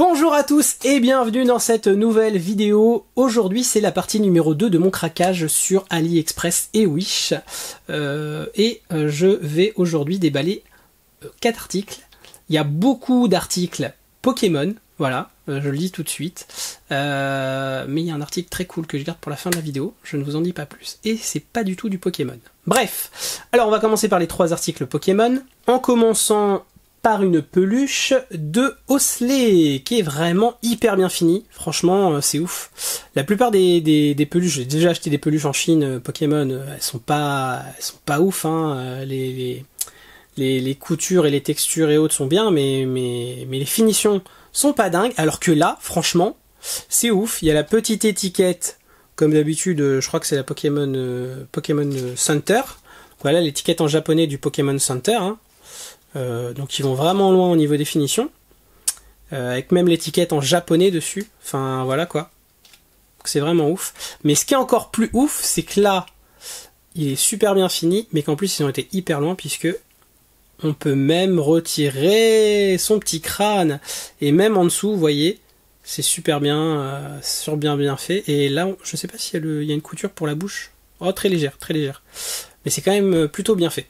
Bonjour à tous et bienvenue dans cette nouvelle vidéo. Aujourd'hui c'est la partie numéro 2 de mon craquage sur AliExpress et Wish. Je vais aujourd'hui déballer 4 articles. Il y a beaucoup d'articles Pokémon, voilà, je le dis tout de suite. Mais il y a un article très cool que je garde pour la fin de la vidéo, je ne vous en dis pas plus. Et c'est pas du tout du Pokémon. Bref, alors on va commencer par les 3 articles Pokémon, en commençant par une peluche de Hosley, qui est vraiment hyper bien finie. Franchement, c'est ouf. La plupart des peluches, j'ai déjà acheté des peluches en Chine Pokémon, elles sont pas ouf, hein. Les coutures et les textures et autres sont bien, mais les finitions sont pas dingues, alors que là, franchement, c'est ouf. Il y a la petite étiquette, comme d'habitude, je crois que c'est la Pokémon Center. Voilà l'étiquette en japonais du Pokémon Center, hein. Donc ils vont vraiment loin au niveau des finitions, avec même l'étiquette en japonais dessus, enfin voilà quoi, c'est vraiment ouf. Mais ce qui est encore plus ouf, c'est que là il est super bien fini, mais qu'en plus ils ont été hyper loin, puisque on peut même retirer son petit crâne, et même en dessous vous voyez, c'est super bien, bien fait. Et là je sais pas s'il y a une couture pour la bouche, oh très légère, mais c'est quand même plutôt bien fait.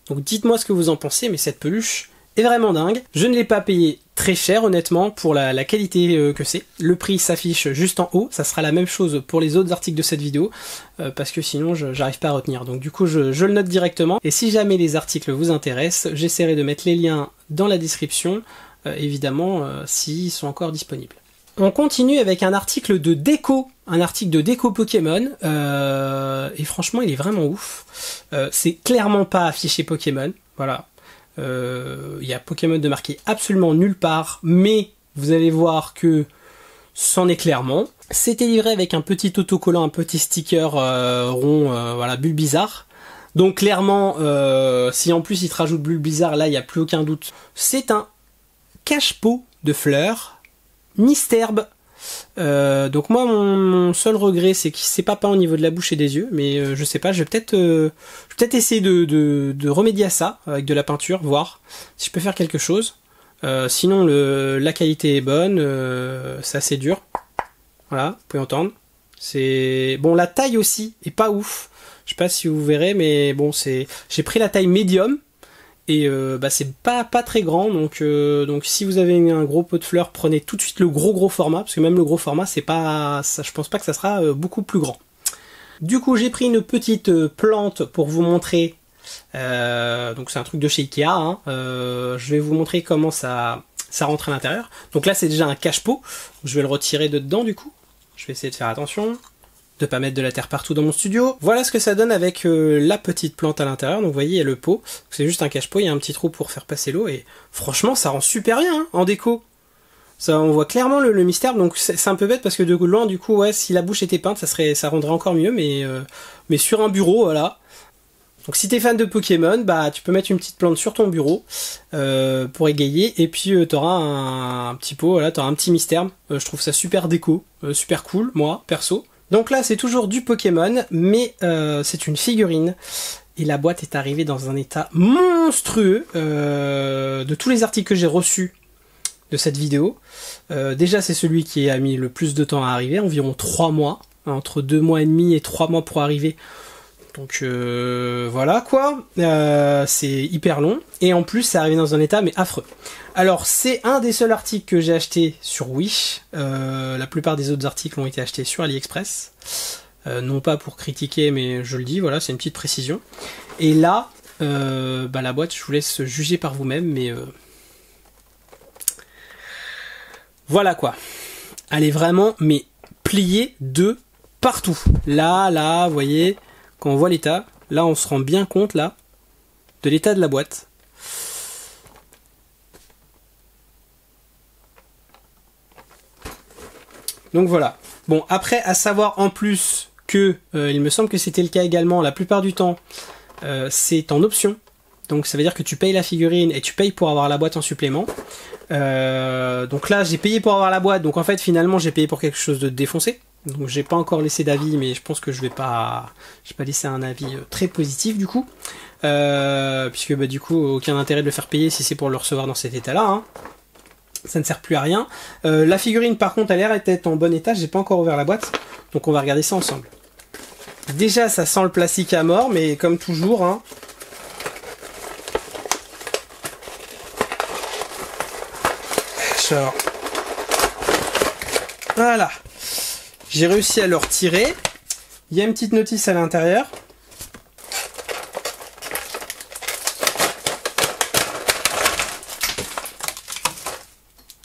Donc dites-moi ce que vous en pensez, mais cette peluche est vraiment dingue. Je ne l'ai pas payé très cher honnêtement pour la qualité que c'est. Le prix s'affiche juste en haut, ça sera la même chose pour les autres articles de cette vidéo, parce que sinon j'arrive pas à retenir. Donc du coup je le note directement, et si jamais les articles vous intéressent, j'essaierai de mettre les liens dans la description, évidemment s'ils sont encore disponibles. On continue avec un article de déco, Pokémon, et franchement il est vraiment ouf. C'est clairement pas affiché Pokémon, voilà. Il y a Pokémon de marqué absolument nulle part, mais vous allez voir que c'en est clairement. C'était livré avec un petit autocollant, un petit sticker rond, voilà, Bulbizarre. Donc clairement, si en plus il te rajoute Bulbizarre, là il n'y a plus aucun doute. C'est un cache-pot de fleurs Misterbe. Donc moi mon seul regret c'est qu'il s'est pas peint au niveau de la bouche et des yeux, mais je sais pas, je vais peut-être essayer de remédier à ça avec de la peinture, voir si je peux faire quelque chose. Sinon la qualité est bonne, c'est assez dur, voilà, vous pouvez entendre. C'est bon, la taille aussi est pas ouf, je sais pas si vous verrez, mais bon, j'ai pris la taille médium. Et c'est pas très grand, donc si vous avez un gros pot de fleurs, prenez tout de suite le gros format, parce que même le gros format, c'est pas, ça, je pense pas que ça sera beaucoup plus grand. Du coup, j'ai pris une petite plante pour vous montrer, donc c'est un truc de chez Ikea, hein. Je vais vous montrer comment ça rentre à l'intérieur. Donc là, c'est déjà un cache-pot, je vais le retirer de dedans du coup, je vais essayer de faire attention de pas mettre de la terre partout dans mon studio. Voilà ce que ça donne avec la petite plante à l'intérieur. Donc vous voyez, il y a le pot, c'est juste un cache-pot, il y a un petit trou pour faire passer l'eau, et franchement ça rend super bien, hein, en déco. Ça, on voit clairement le mystère, donc c'est un peu bête parce que de loin du coup, ouais, si la bouche était peinte, ça rendrait encore mieux, mais sur un bureau, voilà. Donc si t'es fan de Pokémon, bah tu peux mettre une petite plante sur ton bureau pour égayer, et puis t'auras un petit pot, voilà, t'auras un petit mystère. Je trouve ça super déco, super cool, moi, perso. Donc là c'est toujours du Pokémon, mais c'est une figurine, et la boîte est arrivée dans un état monstrueux de tous les articles que j'ai reçus de cette vidéo. Déjà c'est celui qui a mis le plus de temps à arriver, environ 3 mois, entre 2 mois et demi et 3 mois pour arriver. Donc voilà quoi, c'est hyper long, et en plus c'est arrivé dans un état mais affreux. Alors c'est un des seuls articles que j'ai acheté sur Wish, la plupart des autres articles ont été achetés sur AliExpress, non pas pour critiquer, mais je le dis, voilà, c'est une petite précision. Et là, la boîte, je vous laisse juger par vous-même, mais voilà quoi. Elle est vraiment mais pliée de partout. Là, vous voyez. Quand on voit l'état, là on se rend bien compte là de l'état de la boîte. Donc voilà. Bon, après, à savoir en plus que, il me semble que c'était le cas également, la plupart du temps, c'est en option. Donc ça veut dire que tu payes la figurine et tu payes pour avoir la boîte en supplément. Donc là j'ai payé pour avoir la boîte, donc en fait finalement j'ai payé pour quelque chose de défoncé. Donc j'ai pas encore laissé d'avis, mais je pense que je vais pas laisser un avis très positif du coup, puisque du coup aucun intérêt de le faire payer si c'est pour le recevoir dans cet état là, hein. Ça ne sert plus à rien. La figurine par contre a l'air d'être en bon état, j'ai pas encore ouvert la boîte, donc on va regarder ça ensemble. Déjà ça sent le plastique à mort, mais comme toujours, hein. Alors, voilà. J'ai réussi à le retirer. Il y a une petite notice à l'intérieur.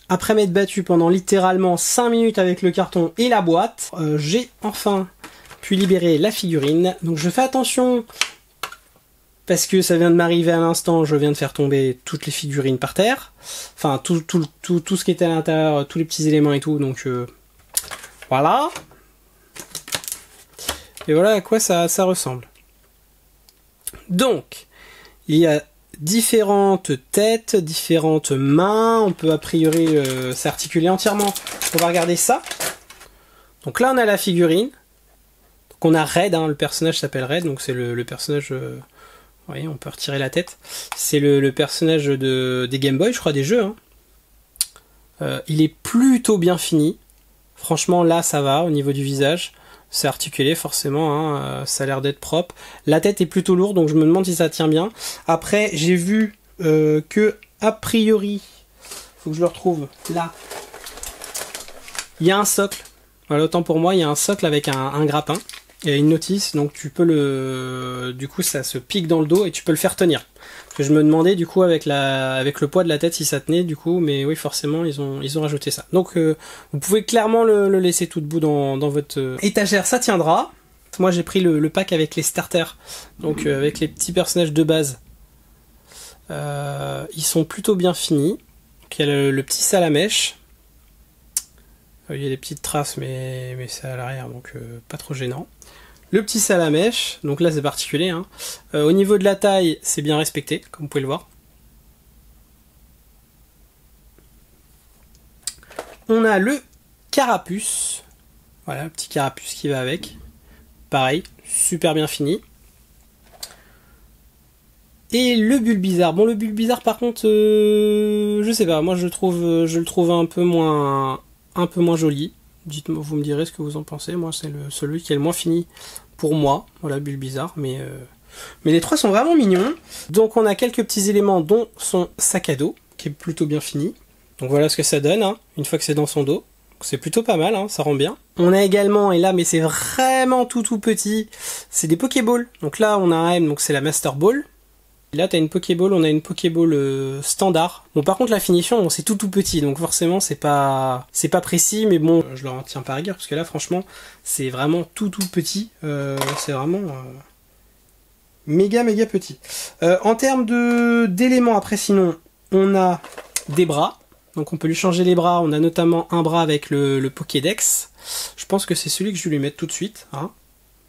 Après m'être battu pendant littéralement 5 minutes avec le carton et la boîte, j'ai enfin pu libérer la figurine. Donc je fais attention parce que ça vient de m'arriver à l'instant, je viens de faire tomber toutes les figurines par terre. Enfin tout ce qui était à l'intérieur, tous les petits éléments et tout, donc voilà. Et voilà à quoi ça ressemble. Donc, il y a différentes têtes, différentes mains, on peut a priori s'articuler entièrement. On va regarder ça. Donc là on a la figurine. Donc on a Red, hein, le personnage s'appelle Red, donc c'est le personnage... vous voyez, on peut retirer la tête. C'est le personnage des Game Boy, je crois, des jeux. Hein. Il est plutôt bien fini. Franchement là ça va au niveau du visage. C'est articulé forcément, hein, ça a l'air d'être propre. La tête est plutôt lourde, donc je me demande si ça tient bien. Après, j'ai vu que, a priori, faut que je le retrouve, là, il y a un socle. Voilà, autant pour moi, il y a un socle avec un grappin. Il y a une notice, donc tu peux du coup, ça se pique dans le dos et tu peux le faire tenir. Parce que je me demandais, du coup, avec le poids de la tête, si ça tenait, du coup, mais oui, forcément, ils ont rajouté ça. Donc, vous pouvez clairement le laisser tout debout dans votre étagère, ça tiendra. Moi, j'ai pris le pack avec les starters, donc avec les petits personnages de base. Ils sont plutôt bien finis. Donc, il y a le petit salamèche. Il y a des petites traces, mais c'est à l'arrière, donc pas trop gênant. Le petit salamèche, donc là c'est particulier. Hein. Au niveau de la taille, c'est bien respecté, comme vous pouvez le voir. On a le carapuce. Voilà, le petit carapuce qui va avec. Pareil, super bien fini. Et le Bulbizarre. Bon, le Bulbizarre par contre, je sais pas, moi je le trouve un peu moins joli. Dites-moi, vous me direz ce que vous en pensez. Moi, c'est celui qui est le moins fini pour moi. Voilà, Bulbizarre. Mais les trois sont vraiment mignons. Donc, on a quelques petits éléments, dont son sac à dos, qui est plutôt bien fini. Donc, voilà ce que ça donne, hein, une fois que c'est dans son dos. C'est plutôt pas mal, hein, ça rend bien. On a également, et là, mais c'est vraiment tout petit, c'est des Pokéballs. Donc là, on a un M, donc c'est la Master Ball. Là, t'as une Pokéball, on a une Pokéball standard. Bon, par contre, la finition, bon, c'est tout petit, donc forcément, c'est pas précis, mais bon, je leur en tiens pas rigueur, parce que là, franchement, c'est vraiment tout petit. C'est vraiment méga petit. En termes d'éléments, après, sinon, on a des bras. Donc, on peut lui changer les bras. On a notamment un bras avec le Pokédex. Je pense que c'est celui que je vais lui mettre tout de suite, hein.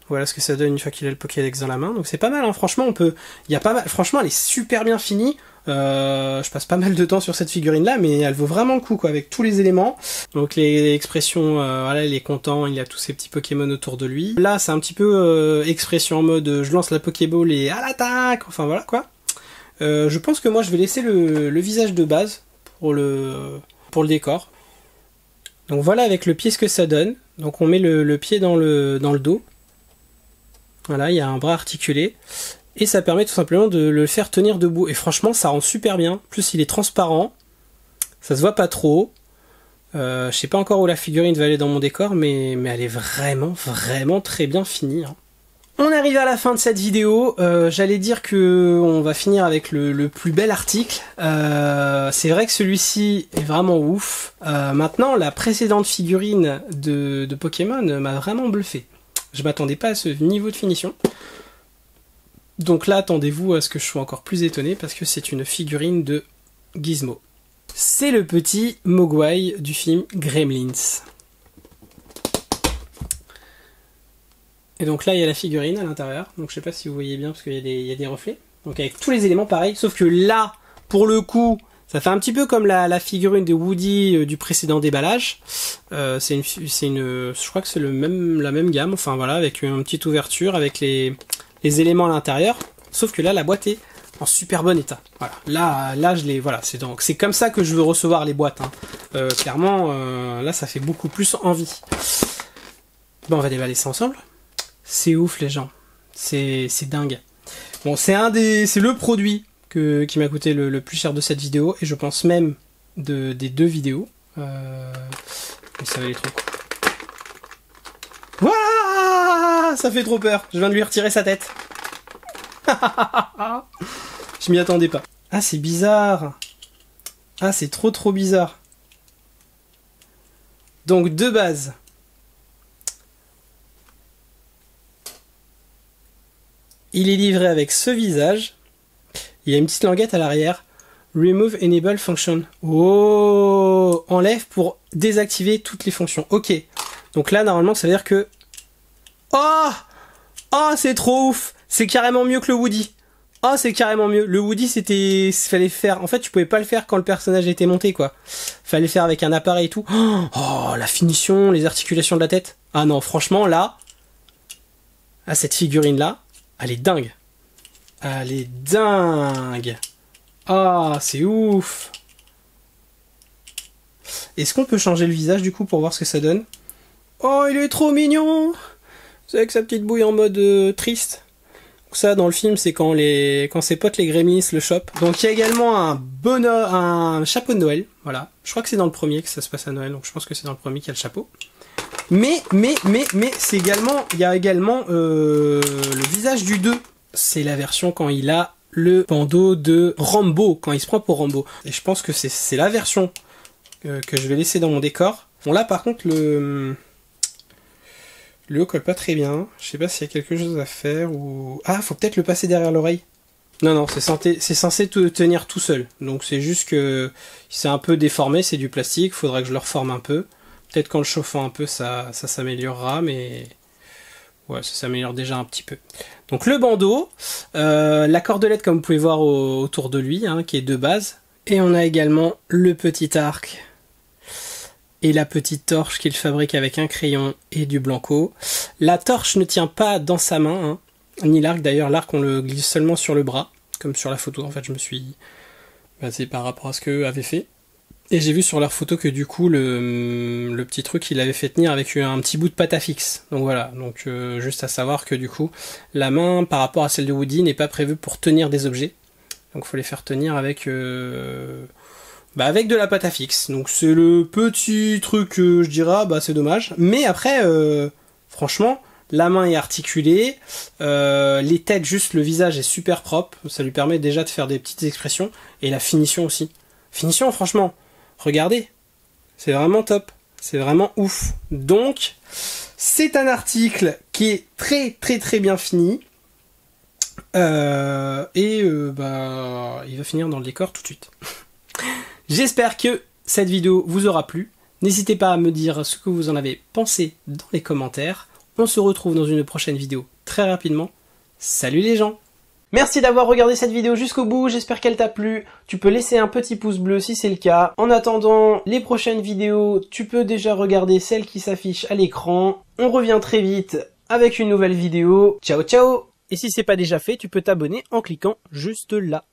Voilà ce que ça donne une fois qu'il a le Pokédex dans la main. Donc c'est pas mal, hein. Franchement, franchement, elle est super bien finie. Je passe pas mal de temps sur cette figurine-là, mais elle vaut vraiment le coup, quoi, avec tous les éléments. Donc les expressions, voilà, il est content, il a tous ces petits Pokémon autour de lui. Là, c'est un petit peu expression en mode je lance la Pokéball et à l'attaque. Enfin voilà, quoi. Je pense que moi, je vais laisser le visage de base pour le décor. Donc voilà avec le pied ce que ça donne. Donc on met le pied dans le dos. Voilà, il y a un bras articulé. Et ça permet tout simplement de le faire tenir debout. Et franchement, ça rend super bien. En plus, il est transparent. Ça se voit pas trop. Je sais pas encore où la figurine va aller dans mon décor, mais elle est vraiment très bien finie, hein. On arrive à la fin de cette vidéo. J'allais dire que on va finir avec le plus bel article. C'est vrai que celui-ci est vraiment ouf. Maintenant, la précédente figurine de Pokémon m'a vraiment bluffé. Je m'attendais pas à ce niveau de finition. Donc là, attendez-vous à ce que je sois encore plus étonné parce que c'est une figurine de Gizmo. C'est le petit Mogwai du film Gremlins. Et donc là, il y a la figurine à l'intérieur. Donc je sais pas si vous voyez bien parce qu'il y a des reflets. Donc avec tous les éléments pareils, sauf que là, pour le coup, ça fait un petit peu comme la figurine de Woody du précédent déballage. Je crois que c'est la même gamme. Enfin voilà, avec une petite ouverture, avec les éléments à l'intérieur. Sauf que là, la boîte est en super bon état. Voilà, là je les, voilà, c'est comme ça que je veux recevoir les boîtes. Hein. Clairement, là ça fait beaucoup plus envie. Bon, on va déballer ça ensemble. C'est ouf les gens, c'est dingue. Bon, c'est le produit qui m'a coûté le plus cher de cette vidéo, et je pense même des 2 vidéos. Mais ça valait trop le coup. Waouh, ça fait trop peur. Je viens de lui retirer sa tête. Je m'y attendais pas. Ah, c'est bizarre. Ah, c'est trop bizarre. Donc, de base. Il est livré avec ce visage. Il y a une petite languette à l'arrière. Remove Enable Function. Oh, enlève pour désactiver toutes les fonctions. Ok. Donc là, normalement, ça veut dire que... Oh, oh, c'est trop ouf. C'est carrément mieux que le Woody. Oh, c'est carrément mieux. Le Woody, fallait faire... En fait, tu pouvais pas le faire quand le personnage était monté, quoi. Fallait le faire avec un appareil et tout. Oh, la finition, les articulations de la tête. Ah non, franchement, là... Ah, cette figurine-là, elle est dingue. Elle est dingue. Ah, c'est ouf. Est-ce qu'on peut changer le visage, du coup, pour voir ce que ça donne? Oh, il est trop mignon. C'est avec sa petite bouille en mode triste. Ça, dans le film, c'est quand ses potes les Gremlins le chopent. Donc il y a également un chapeau de Noël. Voilà. Je crois que c'est dans le premier que ça se passe à Noël, donc je pense que c'est dans le premier qu'il y a le chapeau. Mais c'est également, il y a également le visage du 2. C'est la version quand il a le bandeau de Rambo, quand il se prend pour Rambo. Et je pense que c'est la version que je vais laisser dans mon décor. Bon là par contre le haut colle pas très bien. Je sais pas s'il y a quelque chose à faire ou... Ah, faut peut-être le passer derrière l'oreille. Non, c'est censé tenir tout seul. Donc c'est juste que c'est un peu déformé, c'est du plastique. Faudra que je le reforme un peu. Peut-être qu'en le chauffant un peu, ça s'améliorera, mais... Ouais, ça s'améliore déjà un petit peu. Donc le bandeau, la cordelette comme vous pouvez voir autour de lui, hein, qui est de base. Et on a également le petit arc. Et la petite torche qu'il fabrique avec un crayon et du blanco. La torche ne tient pas dans sa main, hein, ni l'arc d'ailleurs. L'arc on le glisse seulement sur le bras, comme sur la photo. En fait je me suis basé par rapport à ce qu'eux avaient fait. Et j'ai vu sur leur photo que du coup le petit truc il avait fait tenir avec un petit bout de pâte à fixe. Donc voilà, donc juste à savoir que du coup la main par rapport à celle de Woody n'est pas prévue pour tenir des objets. Donc il faut les faire tenir avec... avec de la pâte à fixe. Donc c'est le petit truc que je dirais, c'est dommage. Mais après, franchement, la main est articulée, les têtes, juste le visage est super propre. Ça lui permet déjà de faire des petites expressions. Et la finition aussi. Finition, franchement, regardez. C'est vraiment top. C'est vraiment ouf. Donc, c'est un article qui est très bien fini. Il va finir dans le décor tout de suite. J'espère que cette vidéo vous aura plu. N'hésitez pas à me dire ce que vous en avez pensé dans les commentaires. On se retrouve dans une prochaine vidéo très rapidement. Salut les gens! Merci d'avoir regardé cette vidéo jusqu'au bout, j'espère qu'elle t'a plu. Tu peux laisser un petit pouce bleu si c'est le cas. En attendant les prochaines vidéos, tu peux déjà regarder celles qui s'affichent à l'écran. On revient très vite avec une nouvelle vidéo. Ciao ciao! Et si c'est pas déjà fait, tu peux t'abonner en cliquant juste là.